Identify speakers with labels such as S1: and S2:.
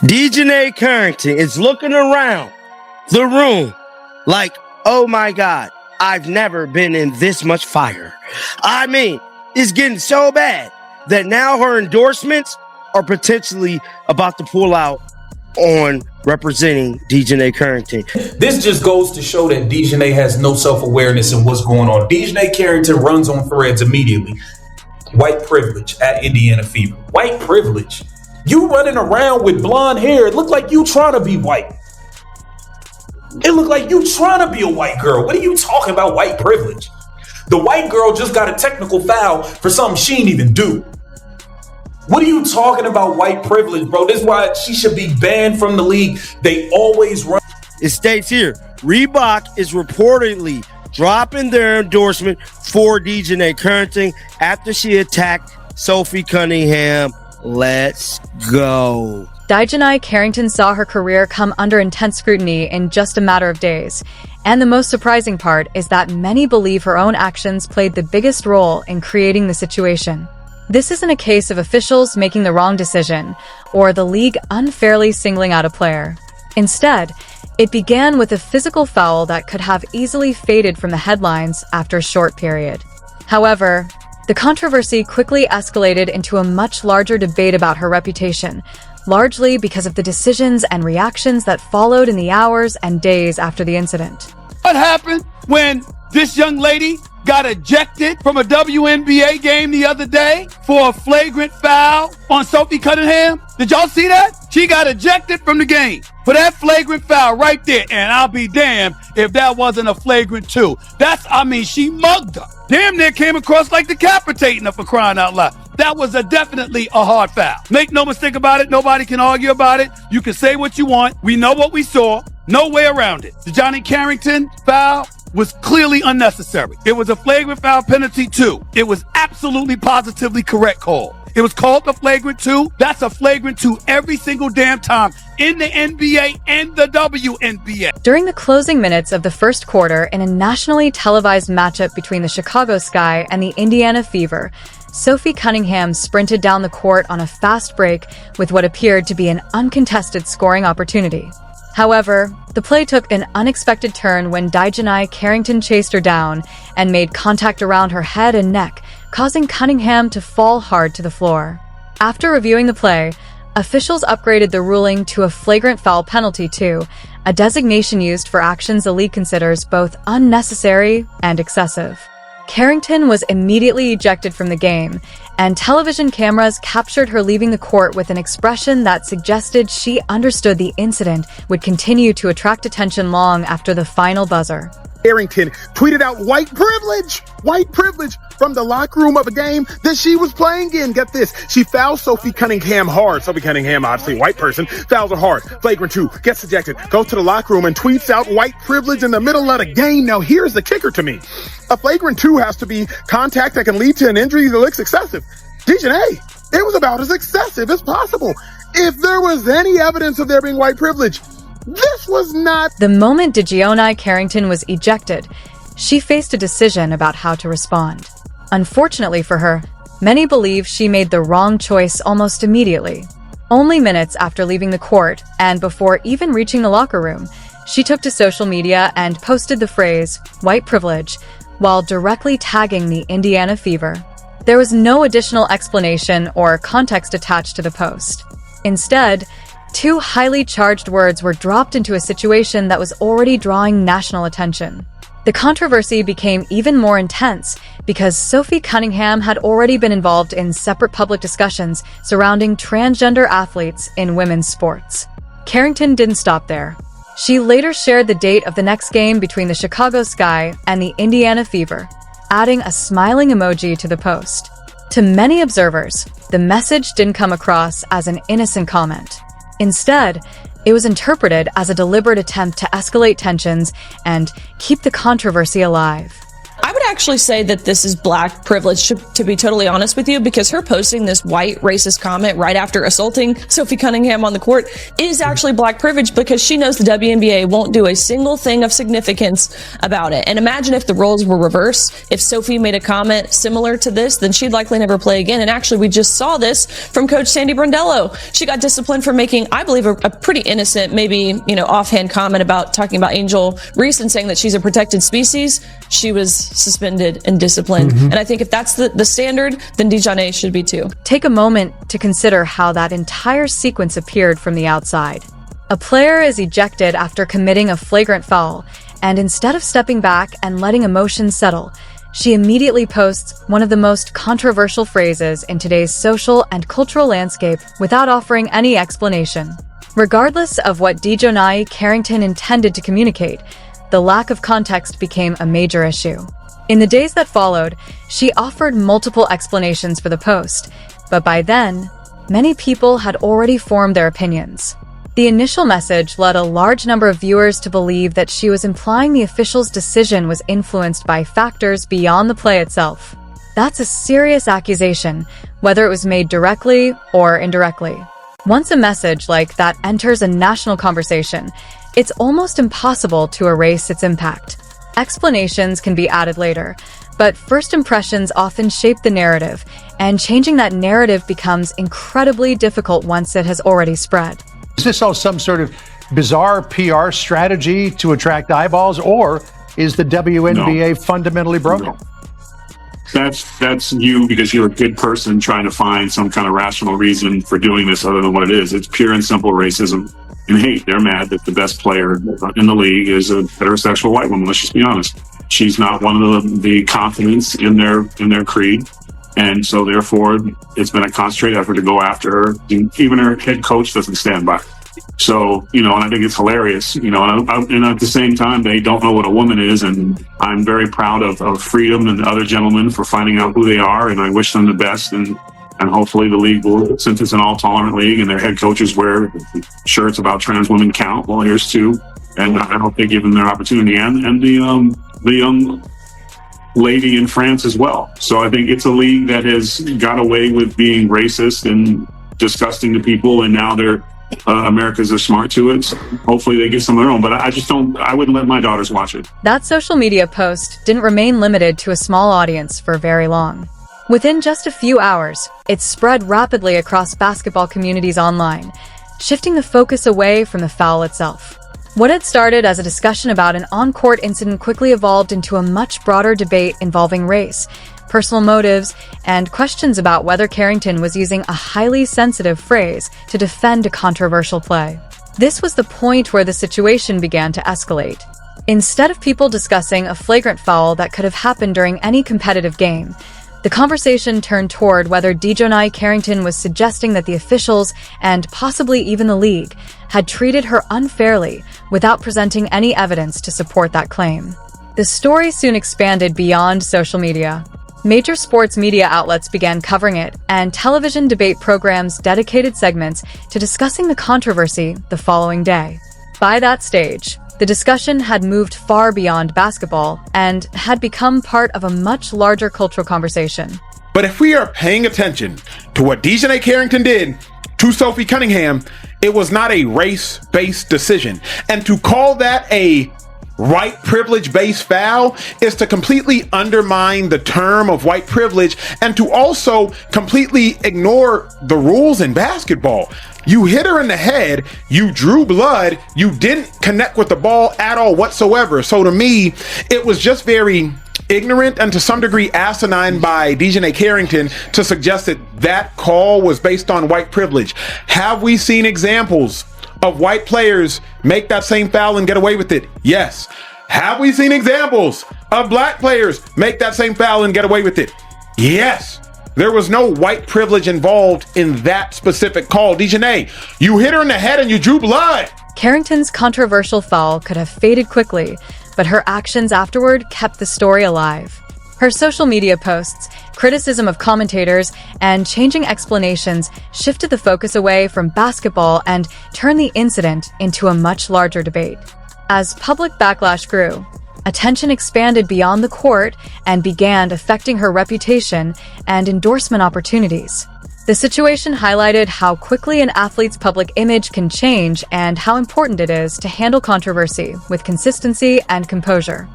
S1: DiJonai Carrington is looking around the room like, oh my God, I've never been in this much fire. I mean, it's getting so bad that now her endorsements are potentially about to pull out on representing DiJonai Carrington.
S2: This just goes to show that DiJonai has no self-awareness in what's going on. DiJonai Carrington runs on threads immediately. White privilege at Indiana Fever. White privilege. You running around with blonde hair. It looked like you trying to be white. It looked like you trying to be a white girl. What are you talking about, white privilege? The white girl just got a technical foul for something she didn't even do. What are you talking about, white privilege, bro? This is why she should be banned from the league. They always run.
S1: It states here, Reebok is reportedly dropping their endorsement for DiJonai Carrington after she attacked Sophie Cunningham. Let's go.
S3: DiJonai Carrington saw her career come under intense scrutiny in just a matter of days. And the most surprising part is that many believe her own actions played the biggest role in creating the situation. This isn't a case of officials making the wrong decision or the league unfairly singling out a player. Instead, it began with a physical foul that could have easily faded from the headlines after a short period. However, the controversy quickly escalated into a much larger debate about her reputation, largely because of the decisions and reactions that followed in the hours and days after the incident.
S4: What happened when this young lady got ejected from a WNBA game the other day for a flagrant foul on Sophie Cunningham? Did y'all see that? She got ejected from the game for that flagrant foul right there. And I'll be damned if that wasn't a flagrant too. She mugged her. Damn near came across like decapitating her, for crying out loud. That was definitely a hard foul. Make no mistake about it. Nobody can argue about it. You can say what you want. We know what we saw. No way around it. The DiJonai Carrington foul was clearly unnecessary. It was a flagrant foul penalty too. It was absolutely positively correct call. It was called a flagrant 2. That's a flagrant 2 every single damn time in the NBA and the WNBA.
S3: During the closing minutes of the first quarter in a nationally televised matchup between the Chicago Sky and the Indiana Fever, Sophie Cunningham sprinted down the court on a fast break with what appeared to be an uncontested scoring opportunity. However, the play took an unexpected turn when DiJonai Carrington chased her down and made contact around her head and neck, causing Cunningham to fall hard to the floor. After reviewing the play, officials upgraded the ruling to a flagrant foul penalty 2, a designation used for actions the league considers both unnecessary and excessive. Carrington was immediately ejected from the game, and television cameras captured her leaving the court with an expression that suggested she understood the incident would continue to attract attention long after the final buzzer.
S5: Carrington tweeted out white privilege from the locker room of a game that she was playing in. Get this, she fouls Sophie Cunningham hard. Sophie Cunningham, obviously a white person, fouls her hard. Flagrant 2, gets ejected, goes to the locker room and tweets out white privilege in the middle of the game. Now here's the kicker to me. A flagrant 2 has to be contact that can lead to an injury that looks excessive. DiJonai, it was about as excessive as possible. If there was any evidence of there being white privilege, this was not.
S3: The moment DiJonai Carrington was ejected, she faced a decision about how to respond. Unfortunately for her, many believe she made the wrong choice almost immediately. Only minutes after leaving the court, and before even reaching the locker room, she took to social media and posted the phrase, white privilege, while directly tagging the Indiana Fever. There was no additional explanation or context attached to the post. Instead, 2 highly charged words were dropped into a situation that was already drawing national attention. The controversy became even more intense because Sophie Cunningham had already been involved in separate public discussions surrounding transgender athletes in women's sports. Carrington didn't stop there. She later shared the date of the next game between the Chicago Sky and the Indiana Fever, adding a smiling emoji to the post. To many observers, the message didn't come across as an innocent comment. Instead, it was interpreted as a deliberate attempt to escalate tensions and keep the controversy alive.
S6: I would actually say that this is black privilege, to be totally honest with you, because her posting this white racist comment right after assaulting Sophie Cunningham on the court is actually black privilege, because she knows the WNBA won't do a single thing of significance about it. And imagine if the roles were reversed. If Sophie made a comment similar to this, then she'd likely never play again. And actually, we just saw this from Coach Sandy Brondello. She got disciplined for making, I believe, a pretty innocent, maybe, offhand comment about talking about Angel Reese and saying that she's a protected species. She was suspended and disciplined. And I think if that's the standard, then DiJonai should be too.
S3: Take a moment to consider how that entire sequence appeared from the outside. A player is ejected after committing a flagrant foul, and instead of stepping back and letting emotions settle, she immediately posts one of the most controversial phrases in today's social and cultural landscape without offering any explanation. Regardless of what DiJonai Carrington intended to communicate, the lack of context became a major issue. In the days that followed, she offered multiple explanations for the post, but by then, many people had already formed their opinions. The initial message led a large number of viewers to believe that she was implying the official's decision was influenced by factors beyond the play itself. That's a serious accusation, whether it was made directly or indirectly. Once a message like that enters a national conversation, it's almost impossible to erase its impact. Explanations can be added later, but first impressions often shape the narrative, and changing that narrative becomes incredibly difficult once it has already spread.
S7: Is this all some sort of bizarre PR strategy to attract eyeballs, or is the WNBA fundamentally broken?
S8: No. That's you, because you're a good person trying to find some kind of rational reason for doing this other than what it is. It's pure and simple racism and hate. They're mad that the best player in the league is a heterosexual white woman. Let's just be honest. She's not one of the confidants in their creed. And so therefore, it's been a concentrated effort to go after her. Even her head coach doesn't stand by. So, and I think it's hilarious, and at the same time, they don't know what a woman is. And I'm very proud of Freedom and the other gentlemen for finding out who they are. And I wish them the best. And hopefully the league will, since it's an all-tolerant league and their head coaches wear shirts about trans women count, well, here's two. And I hope they give them their opportunity. And the young lady in France as well. So I think it's a league that has got away with being racist and disgusting to people, and now they're Americans are smart to it. So hopefully they get some of their own, but I wouldn't let my daughters watch it.
S3: That social media post didn't remain limited to a small audience for very long. Within just a few hours, it spread rapidly across basketball communities online, shifting the focus away from the foul itself. What had started as a discussion about an on-court incident quickly evolved into a much broader debate involving race, personal motives, and questions about whether Carrington was using a highly sensitive phrase to defend a controversial play. This was the point where the situation began to escalate. Instead of people discussing a flagrant foul that could have happened during any competitive game, the conversation turned toward whether DiJonai Carrington was suggesting that the officials, and possibly even the league, had treated her unfairly without presenting any evidence to support that claim. The story soon expanded beyond social media. Major sports media outlets began covering it, and television debate programs dedicated segments to discussing the controversy the following day. By that stage, the discussion had moved far beyond basketball and had become part of a much larger cultural conversation.
S5: But if we are paying attention to what DiJonai Carrington did to Sophie Cunningham, it was not a race-based decision. And to call that a white privilege-based foul is to completely undermine the term of white privilege and to also completely ignore the rules in basketball. You hit her in the head, you drew blood, you didn't connect with the ball at all whatsoever. So to me, it was just very ignorant and to some degree asinine by DiJonai Carrington to suggest that that call was based on white privilege. Have we seen examples of white players make that same foul and get away with it? Yes. Have we seen examples of black players make that same foul and get away with it? Yes. There was no white privilege involved in that specific call. DiJonai, you hit her in the head and you drew blood.
S3: Carrington's controversial foul could have faded quickly, but her actions afterward kept the story alive. Her social media posts, criticism of commentators, and changing explanations shifted the focus away from basketball and turned the incident into a much larger debate. As public backlash grew, Attention expanded beyond the court and began affecting her reputation and endorsement opportunities. The situation highlighted how quickly an athlete's public image can change and how important it is to handle controversy with consistency and composure.